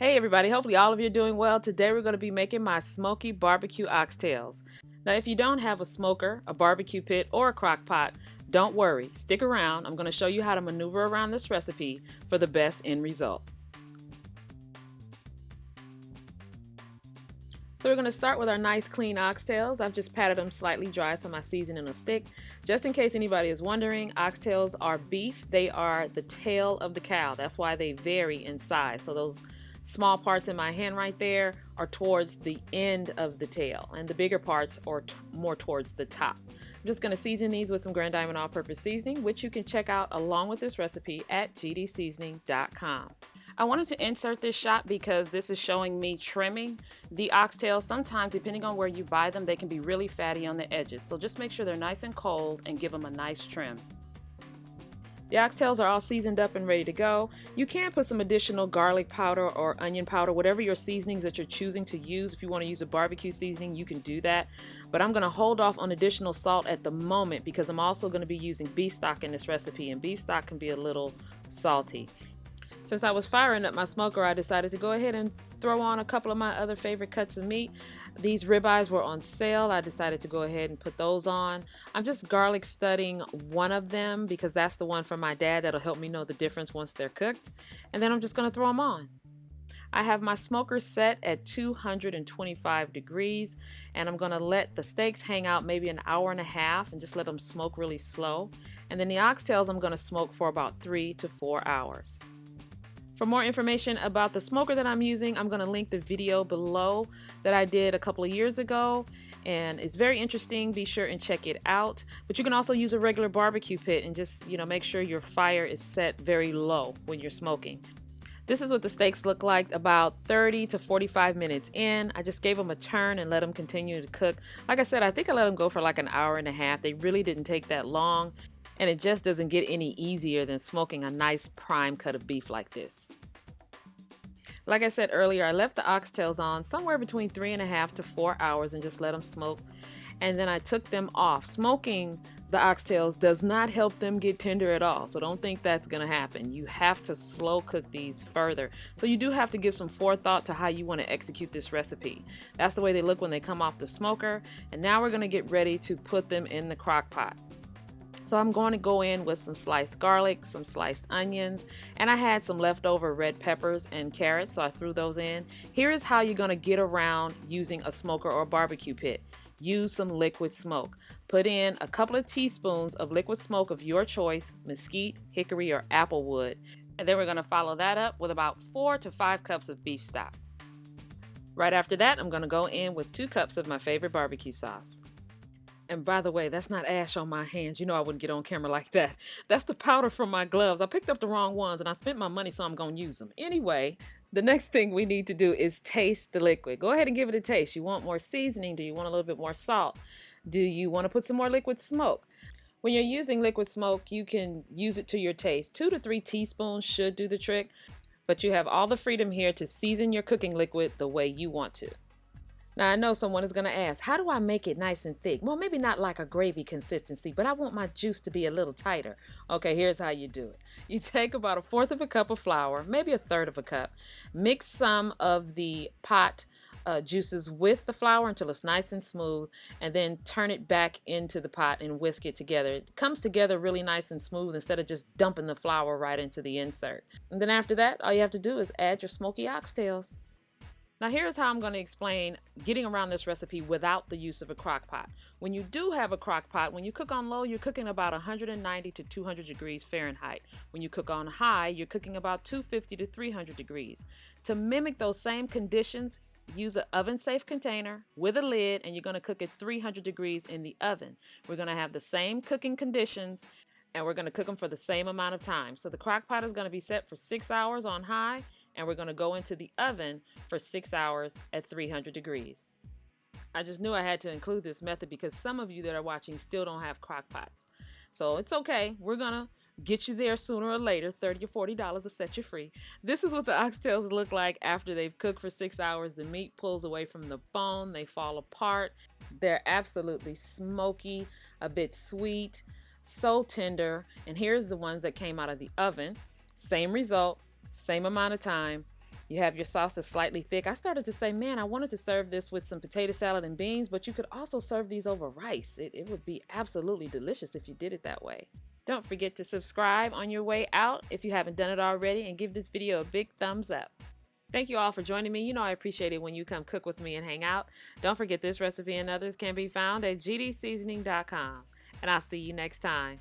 Hey everybody, hopefully all of you are doing well. Today we're going to be making my Smoky BBQ Oxtails. Now if you don't have a smoker, a barbecue pit, or a crock pot, don't worry, stick around. I'm going to show you how to maneuver around this recipe for the best end result. So we're going to start with our nice clean oxtails. I've just patted them slightly dry so my seasoning will stick. Just in case anybody is wondering, oxtails are beef. They are the tail of the cow. That's why they vary in size. So those small parts in my hand right there are towards the end of the tail, and the bigger parts are more towards the top. I'm just going to season these with some Grand Diamond all-purpose seasoning, which you can check out along with this recipe at gdseasoning.com. I wanted to insert this shot because this is showing me trimming the oxtail. Sometimes, depending on where you buy them, they can be really fatty on the edges. So just make sure they're nice and cold and give them a nice trim. The oxtails are all seasoned up and ready to go. You can put some additional garlic powder or onion powder, whatever your seasonings that you're choosing to use. If you want to use a barbecue seasoning, you can do that. But I'm going to hold off on additional salt at the moment because I'm also going to be using beef stock in this recipe, and beef stock can be a little salty. Since I was firing up my smoker, I decided to go ahead and throw on a couple of my other favorite cuts of meat. These ribeyes were on sale. I decided to go ahead and put those on. I'm just garlic studding one of them because that's the one from my dad that'll help me know the difference once they're cooked. And then I'm just going to throw them on. I have my smoker set at 225 degrees, and I'm going to let the steaks hang out maybe an hour and a half and just let them smoke really slow. And then the oxtails I'm going to smoke for about 3 to 4 hours. For more information about the smoker that I'm using, I'm going to link the video below that I did a couple of years ago, and it's very interesting. Be sure and check it out. But you can also use a regular barbecue pit and just, make sure your fire is set very low when you're smoking. This is what the steaks look like about 30 to 45 minutes in. I just gave them a turn and let them continue to cook. Like I said, I think I let them go for like an hour and a half. They really didn't take that long. And it just doesn't get any easier than smoking a nice prime cut of beef like this. Like I said earlier, I left the oxtails on somewhere between 3.5 to 4 hours and just let them smoke. And then I took them off. Smoking the oxtails does not help them get tender at all. So don't think that's going to happen. You have to slow cook these further. So you do have to give some forethought to how you want to execute this recipe. That's the way they look when they come off the smoker. And now we're going to get ready to put them in the crock pot. So I'm going to go in with some sliced garlic, some sliced onions, and I had some leftover red peppers and carrots, so I threw those in. Here is how you're going to get around using a smoker or barbecue pit. Use some liquid smoke. Put in a couple of teaspoons of liquid smoke of your choice, Mesquite, Hickory, or Applewood. And then we're going to follow that up with about 4 to 5 cups of beef stock. Right after that, I'm going to go in with 2 cups of my favorite barbecue sauce. And by the way, that's not ash on my hands. You know I wouldn't get on camera like that. That's the powder from my gloves. I picked up the wrong ones and I spent my money, so I'm going to use them. Anyway, the next thing we need to do is taste the liquid. Go ahead and give it a taste. You want more seasoning? Do you want a little bit more salt? Do you want to put some more liquid smoke? When you're using liquid smoke, you can use it to your taste. 2 to 3 teaspoons should do the trick, but you have all the freedom here to season your cooking liquid the way you want to. Now, I know someone is going to ask, how do I make it nice and thick? Well, maybe not like a gravy consistency, but I want my juice to be a little tighter. Okay, here's how you do it. You take about 1/4 of a cup of flour, maybe 1/3 of a cup. Mix some of the pot juices with the flour until it's nice and smooth, and then turn it back into the pot and whisk it together. It comes together really nice and smooth instead of just dumping the flour right into the insert. And then after that, all you have to do is add your smoky oxtails. Now here's how I'm going to explain getting around this recipe without the use of a crock pot. When you do have a crock pot, when you cook on low, you're cooking about 190 to 200 degrees Fahrenheit. When you cook on high, you're cooking about 250 to 300 degrees. To mimic those same conditions, use an oven-safe container with a lid, and you're going to cook at 300 degrees in the oven. We're going to have the same cooking conditions, and we're going to cook them for the same amount of time. So the crock pot is going to be set for 6 hours on high, and we're going to go into the oven for 6 hours at 300 degrees. I just knew I had to include this method because some of you that are watching still don't have crock pots. So it's okay. We're going to get you there sooner or later. $30 or $40 will set you free. This is what the oxtails look like after they've cooked for 6 hours. The meat pulls away from the bone. They fall apart. They're absolutely smoky, a bit sweet, so tender. And here's the ones that came out of the oven. Same result. Same amount of time, You have your sauce that's slightly thick. I started to say, man, I wanted to serve this with some potato salad and beans, but you could also serve these over rice. It would be absolutely delicious if you did it that way. Don't forget to subscribe on your way out if you haven't done it already, and give this video a big thumbs up. Thank you all for joining me. You know I appreciate it when you come cook with me and hang out. Don't forget this recipe and others can be found at gdseasoning.com. And I'll see you next time.